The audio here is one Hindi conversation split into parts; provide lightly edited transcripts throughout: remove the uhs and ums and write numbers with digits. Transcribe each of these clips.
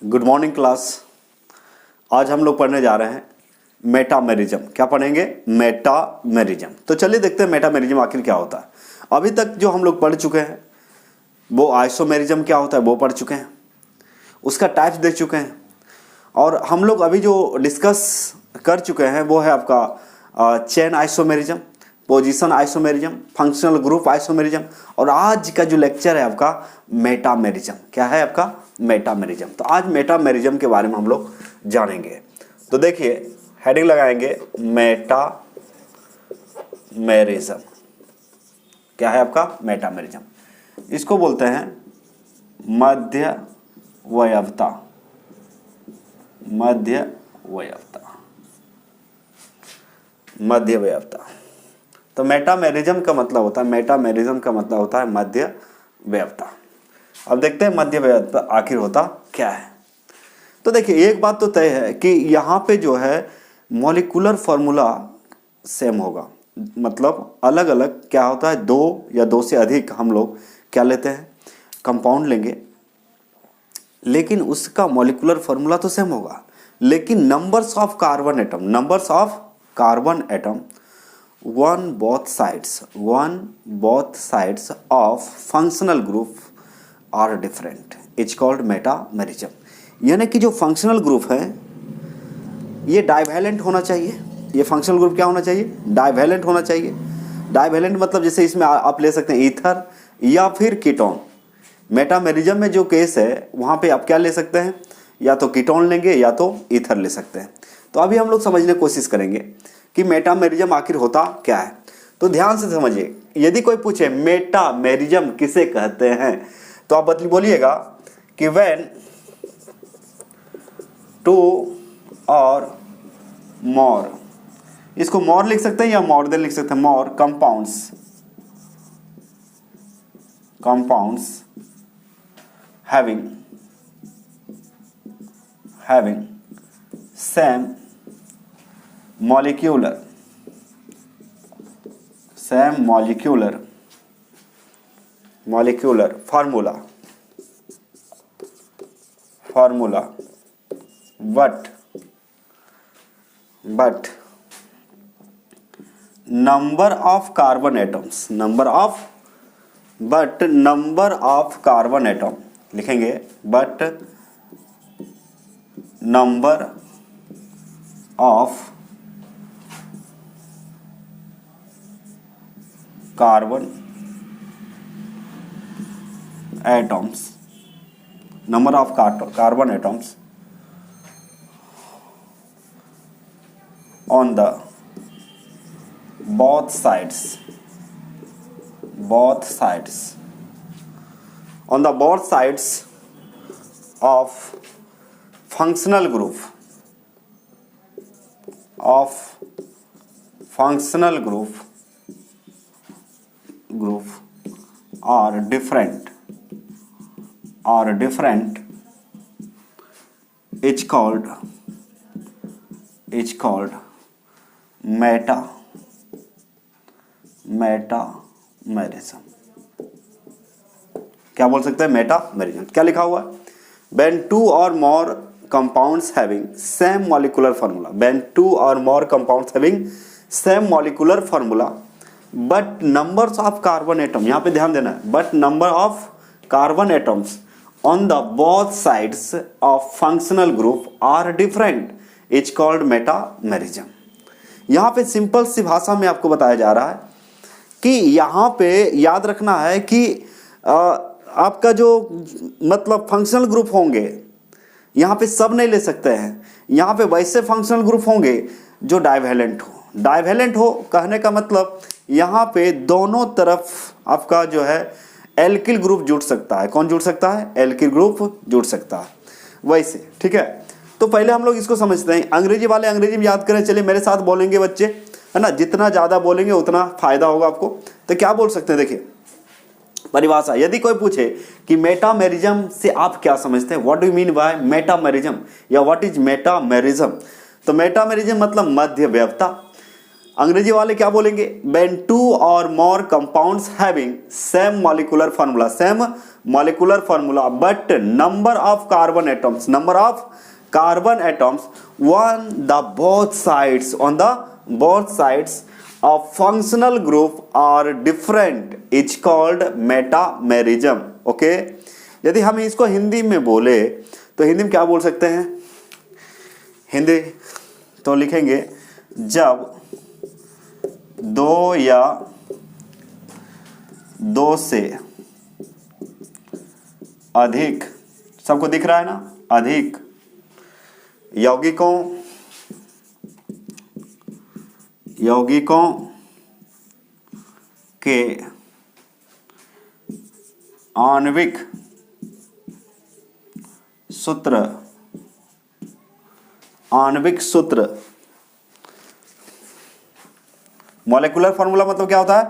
Good morning class. आज हम लोग पढ़ने जा रहे हैं मेटामेरिज्म। क्या पढ़ेंगे? मेटामेरिज्म। तो चलिए देखते हैं मेटामेरिज्म आखिर क्या होता है। अभी तक जो हम लोग पढ़ चुके हैं वो आइसोमेरिज्म क्या होता है वो पढ़ चुके हैं, उसका टाइप्स देख चुके हैं। और हम लोग अभी जो डिस्कस कर चुके हैं वो है आपका chain isomerism, position isomerism, functional group isomerism. और आज का जो लेक्चर है आपका मेटामेरिज्म। क्या है आपका? मेटामेरिज्म। तो आज मेटामेरिज्म के बारे में हम लोग जानेंगे। तो देखिए हेडिंग लगाएंगे मेटामेरिज्म। क्या है आपका? मेटामेरिज्म। इसको बोलते हैं मध्यवयवता। मध्यवयवता। तो मेटामेरिज्म का मतलब होता है मध्यवयवता। अब देखते हैं मध्यवयवता आखिर होता क्या है। तो देखिए एक बात तो तय है कि यहाँ पे जो है मॉलिक्यूलर फॉर्मूला सेम होगा। मतलब अलग अलग क्या होता है, दो या दो से अधिक हम लोग क्या लेते हैं, कंपाउंड लेंगे, लेकिन उसका मॉलिक्यूलर फॉर्मूला तो सेम होगा, लेकिन numbers of carbon atom on both sides of functional group are different is called metamerism. यानी कि जो फंक्शनल ग्रुप है ये डाइवैलेंट होना चाहिए। ये फंक्शनल ग्रुप क्या होना चाहिए? डाइवैलेंट होना चाहिए। डाइवैलेंट मतलब जैसे इसमें आप ले सकते हैं ईथर या फिर कीटोन। मेटामेरिज्म में जो केस है वहाँ पे आप क्या ले सकते हैं, या तो कीटोन लेंगे या तो ईथर ले सकते हैं। तो अभी हम लोग समझने की कोशिश करेंगे कि मेटामेरिज्म आखिर होता क्या है। तो ध्यान से समझिए, यदि कोई पूछे मेटामेरिज्म किसे कहते हैं तो आप बोलिएगा कि व्हेन टू और मोर, इसको मोर लिख सकते हैं या मोर देन लिख सकते हैं, मोर compounds having same molecular formula but number of carbon atom लिखेंगे, but number of carbon atoms on the both sides of functional group are different is called metamerism. क्या बोल सकते हैं? मेटामेरिज्म। क्या लिखा हुआ है? when two or more compounds having same molecular formula but numbers of carbon atom, यहाँ पे ध्यान देना है, but number of carbon atoms on the both sides of functional group are different is called metamerism. यहाँ पे सिंपल सी भाषा में आपको बताया जा रहा है कि यहाँ पे याद रखना है कि आपका जो मतलब फंक्शनल ग्रुप होंगे यहाँ पे सब नहीं ले सकते हैं। यहाँ पे वैसे फंक्शनल ग्रुप होंगे जो डाइवैलेंट हो कहने का मतलब यहाँ पे दोनों तरफ आपका जो है एल्किल ग्रुप जुड़ सकता है। कौन जुड़ सकता है? एल्किल ग्रुप जुड़ सकता है वैसे। ठीक है, तो पहले हम लोग इसको समझते हैं। अंग्रेजी वाले अंग्रेजी में याद करें। चलिए मेरे साथ बोलेंगे बच्चे, है ना, जितना ज़्यादा बोलेंगे उतना फायदा होगा आपको। तो क्या बोल सकते हैं? देखिए परिभाषा, यदि कोई पूछे कि मेटामेरिज्म से आप क्या समझते हैं, what do you mean by metamerism या व्हाट इज मेटामेरिज्म, तो मेटामेरिज्म मतलब मध्यवयवता। अंग्रेजी वाले क्या बोलेंगे, when two or more compounds having same molecular formula but number of carbon atoms on the both sides of functional group are different is called metamerism. Okay, यदि हम इसको हिंदी में बोले तो हिंदी में क्या बोल सकते हैं, हिंदी तो लिखेंगे जब दो या दो से अधिक, सबको दिख रहा है ना, अधिक यौगिकों के आणविक सूत्र मॉलिक्यूलर फॉर्मूला मतलब क्या होता है,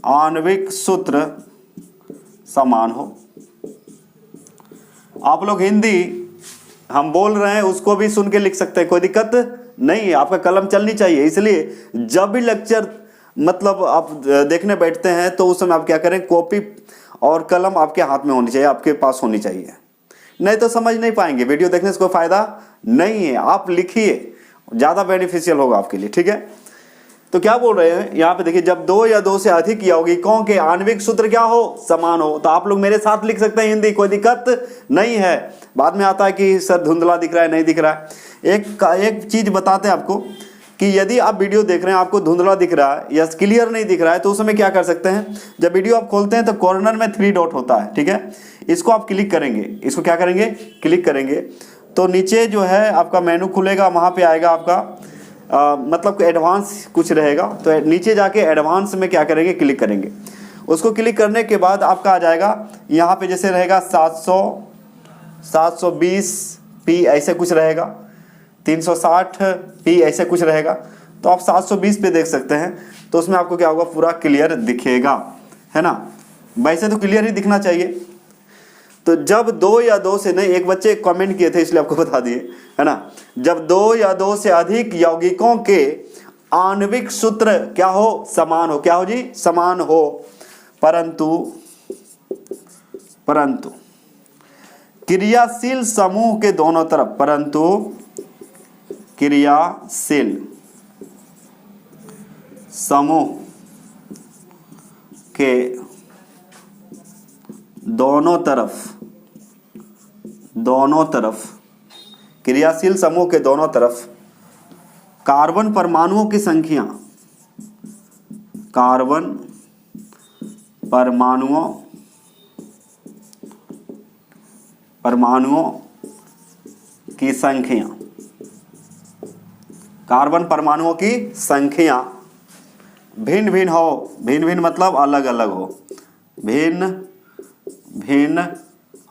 आणविक सूत्र समान हो। आप लोग हिंदी हम बोल रहे हैं उसको भी सुन के लिख सकते हैं, कोई दिक्कत नहीं है, आपका कलम चलनी चाहिए। इसलिए जब भी लेक्चर मतलब आप देखने बैठते हैं तो उस समय आप क्या करें, कॉपी और कलम आपके हाथ में होनी चाहिए, आपके पास होनी चाहिए, नहीं तो समझ नहीं पाएंगे, वीडियो देखने से कोई फायदा नहीं है। आप लिखिए, ज़्यादा बेनिफिशियल होगा आपके लिए, ठीक है। तो क्या बोल रहे हैं यहाँ पे देखिए, जब दो या दो से अधिक यौगिकों के आणविक सूत्र क्या हो, समान हो। तो आप लोग मेरे साथ लिख सकते हैं हिंदी, कोई दिक्कत नहीं है। बाद में आता है कि सर धुंधला दिख रहा है, नहीं दिख रहा है। एक चीज बताते हैं आपको कि यदि आप वीडियो देख रहे हैं आपको धुंधला दिख रहा है या क्लियर नहीं दिख रहा है तो उस समय क्या कर सकते हैं, जब वीडियो आप खोलते हैं तो कॉर्नर में 3 डॉट होता है, ठीक है, इसको आप क्लिक करेंगे, इसको क्या करेंगे, क्लिक करेंगे तो नीचे जो है आपका मेनू खुलेगा, वहाँ पे आएगा आपका मतलब एडवांस कुछ रहेगा, तो नीचे जाके एडवांस में क्या करेंगे, क्लिक करेंगे। उसको क्लिक करने के बाद आपका आ जाएगा यहाँ पे जैसे रहेगा 720p ऐसे कुछ रहेगा, 360p ऐसे कुछ रहेगा, तो आप 720 पे देख सकते हैं। तो उसमें आपको क्या होगा, पूरा क्लियर दिखेगा, है ना। वैसे तो क्लियर ही दिखना चाहिए। तो जब दो या दो से नहीं, एक बच्चे कमेंट किए थे इसलिए आपको बता दिए, है ना, जब दो या दो से अधिक यौगिकों के आणविक सूत्र क्या हो, समान हो, क्या हो जी, समान हो, परंतु क्रियाशील समूह के दोनों तरफ, परंतु क्रियाशील समूह के दोनों तरफ क्रियाशील समूह के दोनों तरफ कार्बन परमाणुओं की संख्या, कार्बन परमाणुओं की संख्या, कार्बन परमाणुओं की संख्या भिन्न भिन्न हो, भिन्न भिन्न मतलब अलग अलग हो, भिन्न भिन्न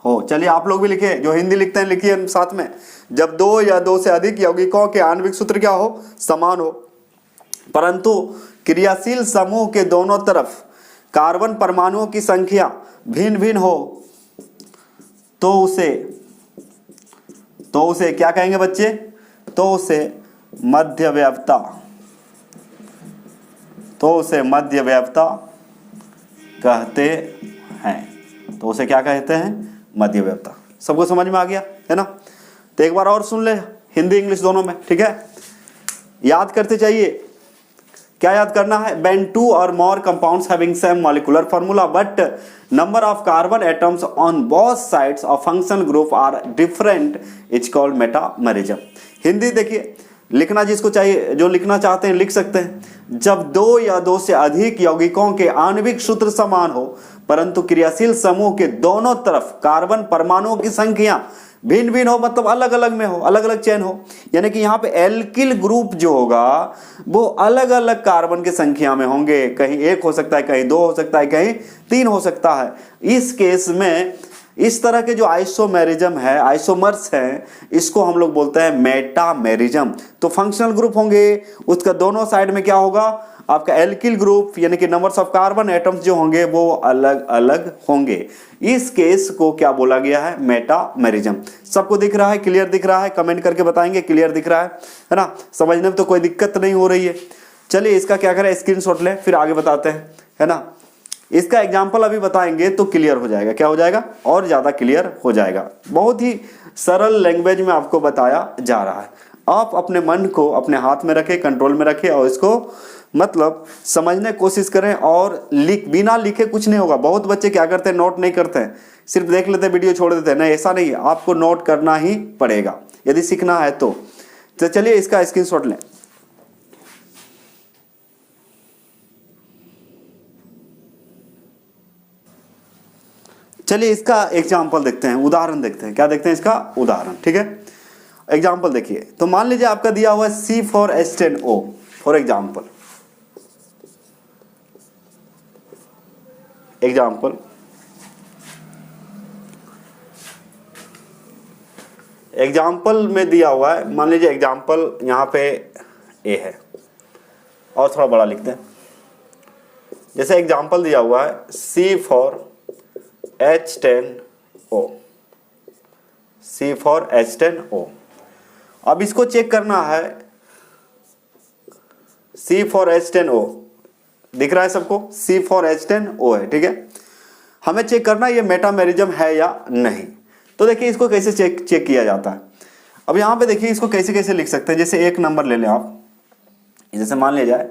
हो। चलिए आप लोग भी लिखिए, जो हिंदी लिखते हैं लिखिए साथ में, जब दो या दो से अधिक यौगिकों के आणविक सूत्र क्या हो, समान हो, परंतु क्रियाशील समूह के दोनों तरफ कार्बन परमाणुओं की संख्या भिन्न भिन्न हो, तो उसे क्या कहेंगे बच्चे, तो उसे मध्यवयवता कहते हैं। तो उसे क्या कहते हैं, मध्यवयवता। सबको समझ में आ गया है ना। तो एक बार और सुन ले, हिंदी इंग्लिश दोनों में, ठीक है। याद करते चाहिए, क्या याद करना है, when two or more compounds having same molecular formula but number of carbon atoms on both sides of functional group are different is called metamerism। Hindi देखिए, लिखना जिसको चाहिए, जो लिखना चाहते हैं लिख सकते हैं। जब दो या दो से अधिक यौगिकों के आणविक सूत्र समान हो परंतु क्रियाशील समूह के दोनों तरफ कार्बन परमाणुओं की संख्या भिन्न भिन्न हो, मतलब अलग अलग में हो, अलग अलग चेन हो, यानी कि यहाँ पे एल्किल ग्रुप जो होगा वो अलग अलग कार्बन की संख्या में होंगे, कहीं 1 हो सकता है, कहीं 2 हो सकता है, कहीं 3 हो सकता है। इस केस में इस तरह के जो आइसोमेरिज्म है, आइसोमर्स हैं, इसको हम लोग बोलते हैं मेटामेरिज्म। तो फंक्शनल ग्रुप होंगे, उसका दोनों साइड में क्या होगा, आपका एल्किल ग्रुप, यानी कि नंबर्स ऑफ कार्बन एटम्स जो होंगे वो अलग अलग होंगे। इस केस को क्या बोला गया है, मेटामेरिज्म। सबको दिख रहा है, क्लियर दिख रहा है, कमेंट करके बताएंगे क्लियर दिख रहा है ना, समझने में तो कोई दिक्कत नहीं हो रही है। चलिए इसका क्या करें, स्क्रीनशॉट लें, फिर आगे बताते हैं, है ना। इसका एग्जाम्पल अभी बताएंगे तो क्लियर हो जाएगा। क्या हो जाएगा, और ज़्यादा क्लियर हो जाएगा। बहुत ही सरल लैंग्वेज में आपको बताया जा रहा है। आप अपने मन को अपने हाथ में रखें, कंट्रोल में रखें, और इसको मतलब समझने की कोशिश करें। और बिना लिखे कुछ नहीं होगा। बहुत बच्चे क्या करते हैं, नोट नहीं करते हैं, सिर्फ देख लेते हैं, वीडियो छोड़ देते हैं। नहीं, ऐसा नहीं है, आपको नोट करना ही पड़ेगा यदि सीखना है तो चलिए इसका स्क्रीनशॉट लें। चलिए इसका एग्जाम्पल देखते हैं, उदाहरण देखते हैं। क्या देखते हैं, इसका उदाहरण, ठीक है। एग्जाम्पल देखिए, तो मान लीजिए आपका दिया हुआ है C4H10O फॉर एग्जाम्पल। एग्जाम्पल में दिया हुआ है, मान लीजिए एग्जाम्पल यहाँ पे ए है, और थोड़ा बड़ा लिखते हैं। जैसे एग्जाम्पल दिया हुआ है C4H10O, C4H10O। अब इसको चेक करना है, C4H10O दिख रहा है सबको, C4H10O है, ठीक है। हमें चेक करना है ये मेटामेरिज्म है या नहीं। तो देखिए इसको कैसे चेक किया जाता है। अब यहाँ पे देखिए इसको कैसे कैसे लिख सकते हैं। जैसे एक नंबर ले लें आप, जैसे मान लिया जाए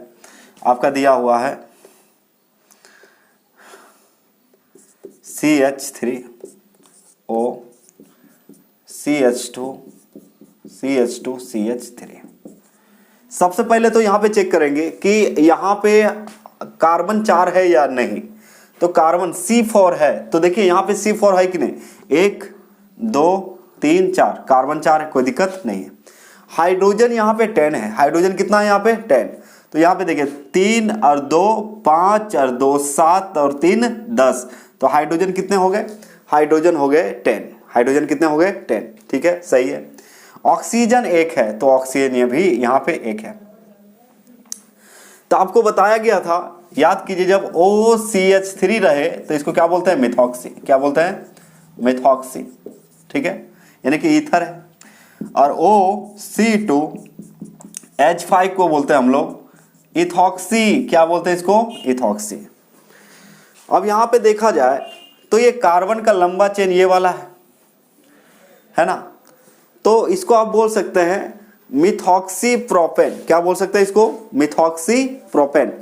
आपका दिया हुआ है CH3O, CH2, CH2, CH3। सबसे पहले तो यहाँ पे चेक करेंगे कि यहाँ पे कार्बन 4 है या नहीं। तो कार्बन C4 है, तो देखिए यहाँ पे C4 है कि नहीं, 1 2 3 4, कार्बन 4 है, कोई दिक्कत नहीं है। हाइड्रोजन यहाँ पे 10 है, हाइड्रोजन कितना है यहाँ पे 10। तो यहाँ पे देखिए 3 और 2 5 और 2 7 और 3 10, तो हाइड्रोजन कितने हो गए, हाइड्रोजन हो गए 10। हाइड्रोजन कितने हो गए 10, ठीक है, सही है। ऑक्सीजन 1 है, तो ऑक्सीजन भी यहाँ पे 1 है। तो आपको बताया गया था, याद कीजिए, जब OCH3 रहे तो इसको क्या बोलते हैं, मिथॉक्सी। क्या बोलते हैं, मिथॉक्सी, ठीक है, यानी कि ईथर है। और OC2H5 को बोलते हैं हम लोग इथॉक्सी। क्या बोलते हैं इसको, इथॉक्सी। अब यहां पे देखा जाए तो ये कार्बन का लंबा चेन ये वाला है ना, तो इसको आप बोल सकते हैं मिथॉक्सी प्रोपेन। क्या बोल सकते हैं इसको, मिथॉक्सी प्रोपेन,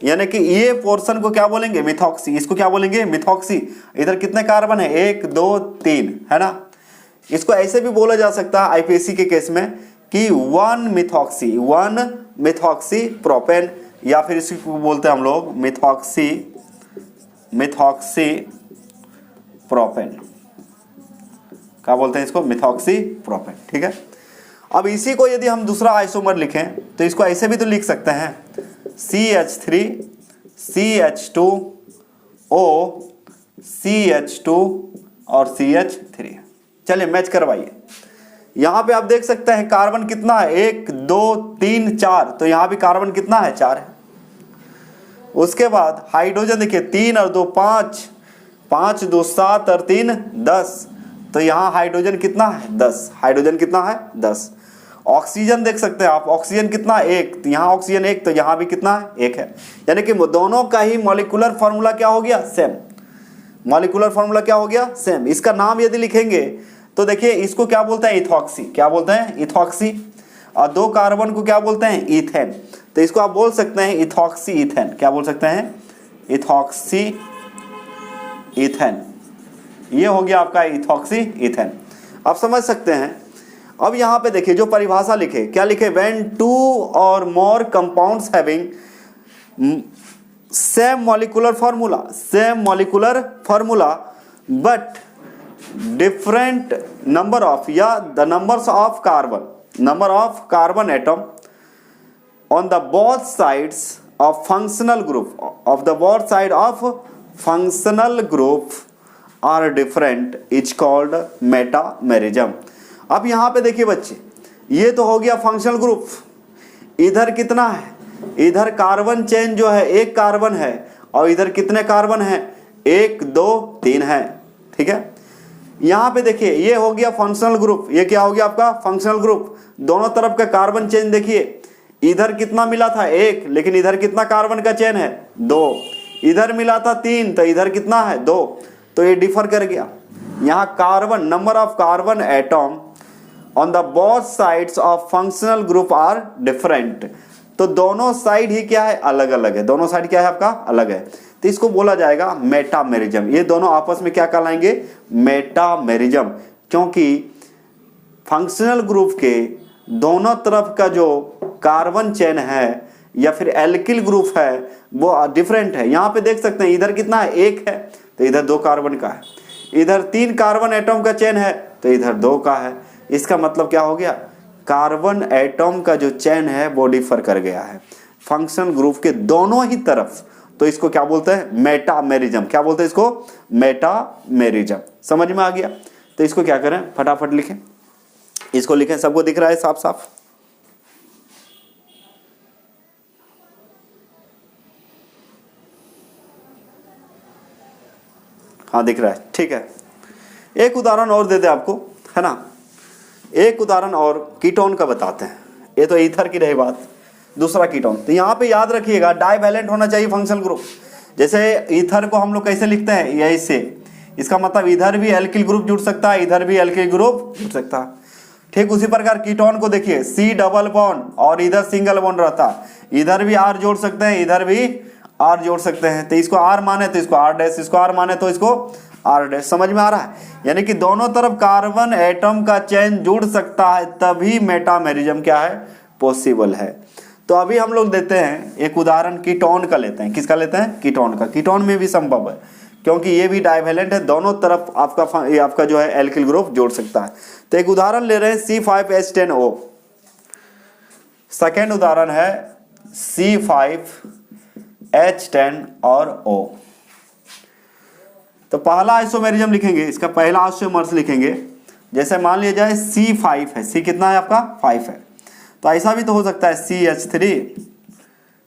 यानी कि ये पोर्शन को क्या बोलेंगे, मिथॉक्सी। इसको क्या बोलेंगे, मिथॉक्सी। इधर कितने कार्बन है, 1 2 3, है ना। इसको ऐसे भी बोला जा सकता है आईपीएससी के केस में कि 1 मिथॉक्सी प्रोपेन, या फिर इसको बोलते हैं हम लोग मिथॉक्सी प्रोपेन। क्या बोलते हैं इसको, मिथॉक्सी प्रोपेन, ठीक है। अब इसी को यदि हम दूसरा आइसोमर लिखें तो इसको ऐसे भी तो लिख सकते हैं, CH3 CH2O CH2 और CH3। चलिए मैच करवाइए। यहां पे आप देख सकते हैं कार्बन कितना है, 1 2 3 4, तो यहां भी कार्बन कितना है, 4 है। उसके बाद हाइड्रोजन देखिए 3 और 2 5, 5 2 7 और 3 10, तो यहां हाइड्रोजन कितना है, 10। हाइड्रोजन कितना है, 10। ऑक्सीजन देख सकते हैं आप, ऑक्सीजन कितना, 1, तो यहाँ ऑक्सीजन 1, तो यहाँ भी कितना है, 1 है। यानी कि दोनों का ही मॉलिक्यूलर फॉर्मूला क्या हो गया, सेम। मॉलिक्यूलर फॉर्मूला क्या हो गया, सेम। इसका नाम यदि लिखेंगे तो देखिए इसको क्या बोलते हैं, इथॉक्सी। क्या बोलते हैं, इथॉक्सी। और 2 कार्बन को क्या बोलते हैं, ईथेन। तो इसको आप बोल सकते हैं इथॉक्सी ईथेन। क्या बोल सकते हैं, इथॉक्सी ईथेन। ये हो गया आपका इथॉक्सी ईथेन। आप समझ सकते हैं। अब यहाँ पे देखिए जो परिभाषा लिखे, क्या लिखे, व्हेन 2 और more compounds having same molecular formula but different number of, या the numbers of carbon atom on the both sides of functional group are different is called metamerism। अब यहाँ पे देखिए बच्चे, ये तो हो गया फंक्शनल ग्रुप। इधर कितना है, इधर कार्बन चेन जो है 1 कार्बन है, और इधर कितने कार्बन है, 1 2 3 है, ठीक है। यहाँ पे देखिए ये हो गया फंक्शनल ग्रुप, ये क्या हो गया आपका फंक्शनल ग्रुप। दोनों तरफ का कार्बन चेन देखिए, इधर कितना मिला था 1, लेकिन इधर कितना कार्बन का चेन है 2, इधर मिला था 3 तो इधर कितना है 2, तो ये डिफर कर गया। यहाँ carbon, number of carbon atom on the both sides of functional group are different, तो दोनों साइड ही क्या है, अलग अलग है, दोनों साइड क्या है आपका, अलग है, तो इसको बोला जाएगा मेटामेरिज्म। ये दोनों आपस में क्या कहलाएंगे, मेटामेरिज्म, क्योंकि फंक्शनल ग्रुप के दोनों तरफ का जो कार्बन चेन है या फिर एल्किल ग्रुप है वो डिफरेंट है। यहाँ पे देख सकते हैं इधर कितना है 1 है तो इधर 2 कार्बन का है, इधर 3 कार्बन एटम का चेन है तो इधर 2 का है। इसका मतलब क्या हो गया, कार्बन एटम का जो चेन है वो डिफर कर गया है फंक्शनल ग्रुप के दोनों ही तरफ, तो इसको क्या बोलते हैं, मेटामेरिज्म। क्या बोलते हैं इसको, मेटामेरिज्म। समझ में आ गया, तो इसको क्या करें, फटाफट लिखें, इसको लिखें, सबको दिख रहा है साफ साफ। हाँ दिख रहा है, ठीक है। एक उदाहरण और देते आपको, है ना, एक उदाहरण और कीटोन का बताते हैं। ये तो ईथर की रही बात, दूसरा कीटोन। तो यहाँ पे याद रखिएगा डाइवैलेंट होना चाहिए फंक्शनल ग्रुप। जैसे ईथर को हम लोग कैसे लिखते हैं, यही से, इसका मतलब इधर भी एल्किल ग्रुप जुड़ सकता है, इधर भी एल्किल ग्रुप जुड़ सकता है। ठीक उसी प्रकार कीटोन को देखिए, C डबल बॉन्ड और इधर सिंगल बॉन्ड रहता, इधर भी R जोड़ सकते हैं, इधर भी R जोड़ सकते हैं। तो इसको R माने तो इसको R डैश, इसको R माने तो इसको R डैश। समझ में आ रहा है, यानी कि दोनों तरफ कार्बन एटम का चेन जुड़ सकता है, तभी मेटामेरिज्म क्या है, पॉसिबल है। तो अभी हम लोग देते हैं एक उदाहरण कीटोन का लेते हैं। किसका लेते हैं, कीटोन का। कीटोन में भी संभव है क्योंकि ये भी डाइवैलेंट है, दोनों तरफ आपका जो है एल्किल ग्रुप जोड़ सकता है। तो एक उदाहरण ले रहे हैं C5H10O। सेकेंड उदाहरण है C5H10 और O। तो पहला आइसोमेरिज्म लिखेंगे, इसका पहला आइसोमर्स लिखेंगे। जैसे मान लिया जाए C5 है, C कितना है आपका 5 है, तो ऐसा भी तो हो सकता है CH3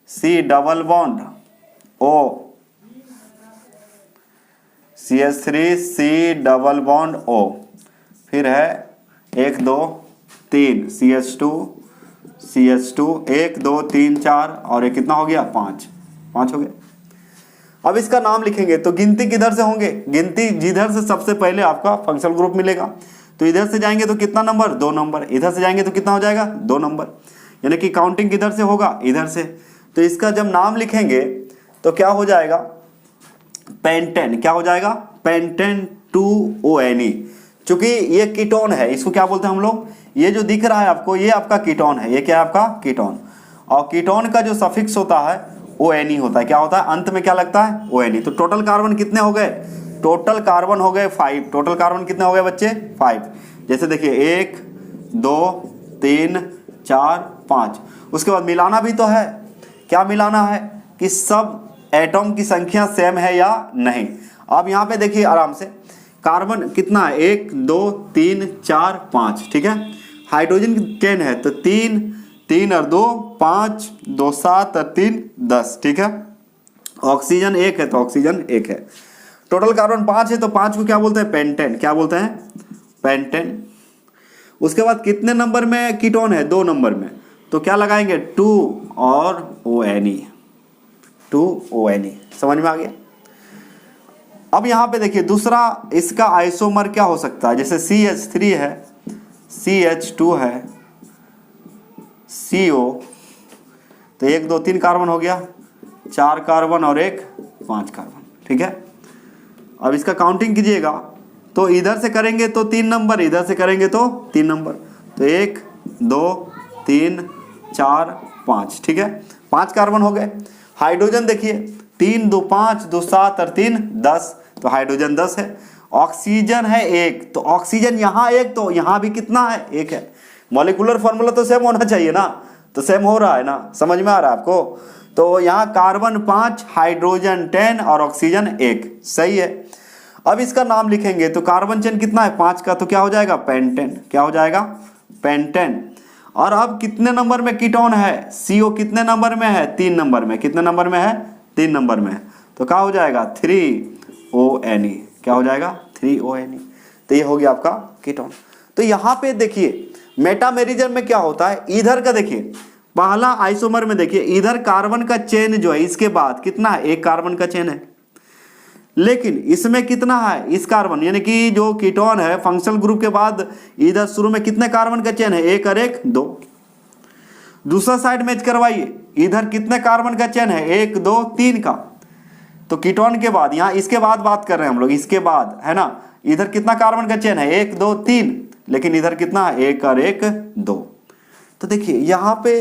C double bond O, CH3 C double bond O, फिर है 1 2 3 CH2 CH2 1 2 3 4 और ये कितना हो गया 5 हो गया। अब इसका नाम लिखेंगे तो गिनती किधर से होंगे, गिनती जिधर से सबसे पहले आपका फंक्शनल ग्रुप मिलेगा, तो इधर से जाएंगे तो कितना नंबर 2 नंबर, इधर से जाएंगे तो कितना हो जाएगा 2 नंबर, यानी कि काउंटिंग किधर से होगा, इधर से। तो इसका जब नाम लिखेंगे तो क्या हो जाएगा, पेंटेन। क्या हो जाएगा, पेंटेन 2ONe। चूंकि ये कीटोन है, इसको क्या बोलते हैं हम लोग, ये जो दिख रहा है आपको ये आपका कीटोन है, ये क्या है आपका कीटोन। और कीटोन का जो सफिक्स होता है ONe होता है। क्या होता है, अंत में क्या लगता है ONe। तो टोटल कार्बन कितने हो गए, टोटल कार्बन हो गए 5। टोटल कार्बन कितने हो गए बच्चे 5। जैसे देखिए 1 2 3 4 5। उसके बाद मिलाना भी तो है, क्या मिलाना है कि सब एटम की संख्या सेम है या नहीं। अब यहाँ पे देखिए आराम से, कार्बन कितना है 1 2 3 4 5, ठीक है। हाइड्रोजन की चेन है तो 3 3 और 2 5 2 7 और 3 10, ठीक है। ऑक्सीजन 1 है तो ऑक्सीजन 1 है। टोटल कार्बन 5 है तो 5 को क्या बोलते हैं, पेंटेन। क्या बोलते हैं, पेंटेन। उसके बाद कितने नंबर में कीटोन है, 2 नंबर में, तो क्या लगाएंगे 2 और ONe, 2ONe। समझ में आ गया। अब यहाँ पे देखिए दूसरा इसका आइसोमर क्या हो सकता है, जैसे CH3 है, CH2 है, CO, तो 1 2 3 कार्बन हो गया, 4 कार्बन और 1 5 कार्बन, ठीक है। अब इसका काउंटिंग कीजिएगा तो इधर से करेंगे तो 3 नंबर, इधर से करेंगे तो 3 नंबर, तो 1 2 3 4 5, ठीक है। 5 कार्बन हो गए। हाइड्रोजन देखिए 3 2 5 2 7 और 3 10, तो हाइड्रोजन 10 है। ऑक्सीजन है 1, तो ऑक्सीजन यहाँ 1 तो यहाँ भी कितना है 1 है। मॉलिक्यूलर फॉर्मूला तो सेम होना चाहिए ना, तो सेम हो रहा है ना, समझ में आ रहा है आपको। तो यहाँ कार्बन 5, हाइड्रोजन 10 और ऑक्सीजन 1, सही है। अब इसका नाम लिखेंगे तो कार्बन चेन कितना है 5 का, तो क्या हो जाएगा पेंटेन। क्या हो जाएगा, पेंटेन। और अब कितने नंबर में कीटोन है, CO कितने नंबर में है, 3 नंबर में। कितने नंबर में है, 3 नंबर में, तो क्या हो जाएगा 3ONe। क्या हो जाएगा 3ONe। तो ये हो गया आपका कीटोन। तो यहाँ पे देखिए मेटामेरिज्म में क्या होता है, इधर का देखिए पहला आइसोमर में देखिए इधर कार्बन का चेन जो है इसके बाद कितना है, एक कार्बन का चेन है, लेकिन इसमें कितना है, इस कार्बन यानी कि जो कीटोन है फंक्शनल ग्रुप के बाद इधर शुरू में कितने कार्बन का चेन है, एक और एक दो। दूसरा साइड मैच करवाइए, इधर कितने कार्बन का चेन है, एक दो तीन का। तो कीटोन के बाद यहाँ इसके बाद बात कर रहे हैं हम लोग, इसके बाद है ना, इधर कितना कार्बन का चेन है, एक दो तीन, लेकिन इधर कितना है, एक और एक दो। तो देखिए यहाँ पे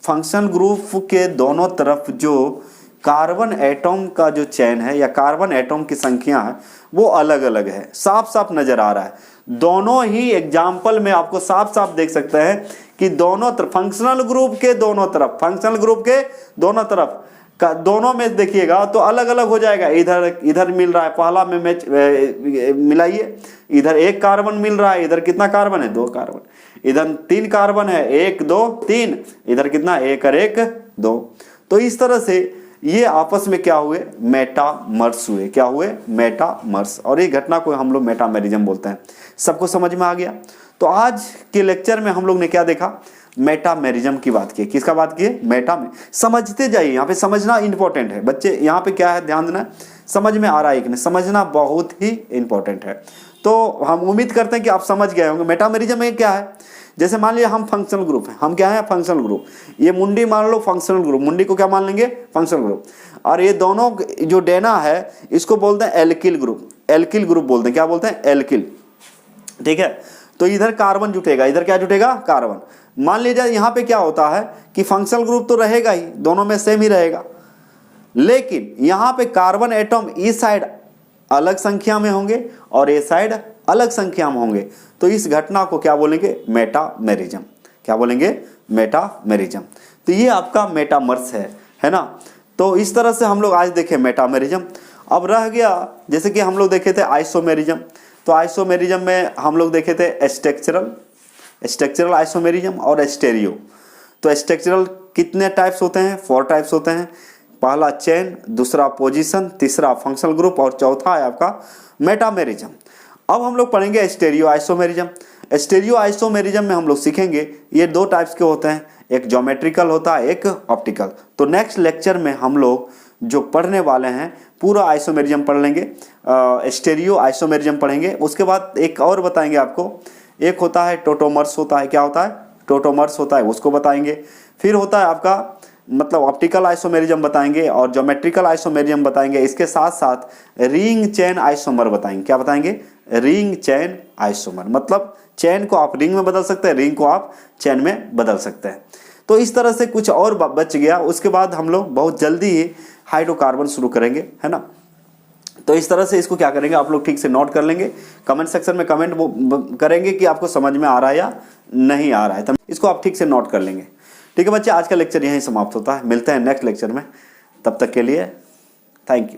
फंक्शनल ग्रुप के दोनों तरफ जो कार्बन एटम का जो चेन है या कार्बन एटम की संख्या है वो अलग अलग है, साफ साफ नजर आ रहा है। दोनों ही एग्जाम्पल में आपको साफ साफ देख सकते हैं कि दोनों तरफ फंक्शनल ग्रुप के दोनों तरफ, फंक्शनल ग्रुप के दोनों तरफ का दोनों में देखिएगा तो अलग अलग हो जाएगा। इधर इधर मिल रहा है, पहला में मैच मिलाइए, इधर एक कार्बन मिल रहा है, इधर कितना कार्बन है, दो कार्बन, इधर तीन कार्बन है, एक दो तीन, इधर कितना, एक और एक दो। तो इस तरह से ये आपस में क्या हुए, मेटामर्स हुए। क्या हुए, मेटामर्स। और ये घटना को हम लोग मेटामेरिज्म बोलते हैं। सबको समझ में आ गया। तो आज के लेक्चर में हम लोग ने क्या देखा, मेटामेरिज्म की बात की। किसका बात की, मेटा में। समझते जाइए, यहाँ पे समझना इंपॉर्टेंट है बच्चे। यहाँ पे क्या है, ध्यान देना, समझ में आ रहा है कि नहीं, समझना बहुत ही इंपॉर्टेंट है। तो हम उम्मीद करते हैं कि आप समझ गए होंगे। मेटामेरिज्म में क्या है, जैसे मान लिया हम फंक्शनल ग्रुप हैं, हम क्या है, फंक्शनल ग्रुप। ये मुंडी मान लो फंक्शनल ग्रुप, मुंडी को क्या मान लेंगे, फंक्शनल ग्रुप। और ये दोनों जो डेना है इसको बोलते हैं एल्किल ग्रुप, एल्किल ग्रुप बोलते हैं। क्या बोलते हैं, एल्किल। ठीक है, तो इधर कार्बन जुटेगा, इधर क्या जुटेगा, कार्बन। मान लीजिए यहाँ पे क्या होता है कि फंक्शनल ग्रुप तो रहेगा ही, दोनों में सेम ही रहेगा, लेकिन यहाँ पे कार्बन एटम इस साइड अलग संख्या में होंगे और ये साइड अलग संख्या में होंगे। तो इस घटना को क्या बोलेंगे, मेटामेरिज्म। क्या बोलेंगे, मेटामेरिज्म। तो ये आपका मेटामर्स है ना। तो इस तरह से हम लोग आज देखे मेटामेरिज्म। अब रह गया जैसे कि हम लोग देखे थे आइसोमेरिज्म। तो आइसोमेरिज्म में हम लोग देखे थे स्ट्रक्चरल आइसोमेरिज्म और स्टेरियो। तो स्ट्रक्चरल कितने टाइप्स होते हैं, 4 टाइप्स होते हैं। पहला चेन, दूसरा पोजीशन, तीसरा फंक्शनल ग्रुप और चौथा है आपका मेटामेरिज्म। अब हम लोग पढ़ेंगे स्टेरियो आइसोमेरिज्म। स्टेरियो आइसोमेरिज्म में हम लोग सीखेंगे ये 2 टाइप्स के होते हैं, एक ज्योमेट्रिकल होता है, एक ऑप्टिकल। तो नेक्स्ट लेक्चर में हम लोग जो पढ़ने वाले हैं पूरा आइसोमेरिज्म पढ़ लेंगे, स्टेरियो आइसोमेरिज्म पढ़ेंगे। उसके बाद एक और बताएंगे आपको, एक होता है टोटोमर्स होता है। क्या होता है, टोटोमर्स होता है, उसको बताएंगे। फिर होता है आपका मतलब ऑप्टिकल आइसोमेरिज्म बताएंगे और ज्योमेट्रिकल आइसोमेरिज्म बताएंगे। इसके साथ साथ रिंग चेन आइसोमर बताएंगे। क्या बताएंगे, रिंग चेन आइसोमर। मतलब चेन को आप रिंग में बदल सकते हैं, रिंग को आप चेन में बदल सकते हैं। तो इस तरह से कुछ और बच गया। उसके बाद हम लोग बहुत जल्दी ही हाइड्रोकार्बन शुरू करेंगे, है ना। तो इस तरह से इसको क्या करेंगे, आप लोग ठीक से नोट कर लेंगे। कमेंट सेक्शन में कमेंट करेंगे कि आपको समझ में आ रहा है या नहीं आ रहा है, तो इसको आप ठीक से नोट कर लेंगे। ठीक है बच्चे, आज का लेक्चर यहीं समाप्त होता है। मिलते हैं नेक्स्ट लेक्चर में, तब तक के लिए थैंक यू।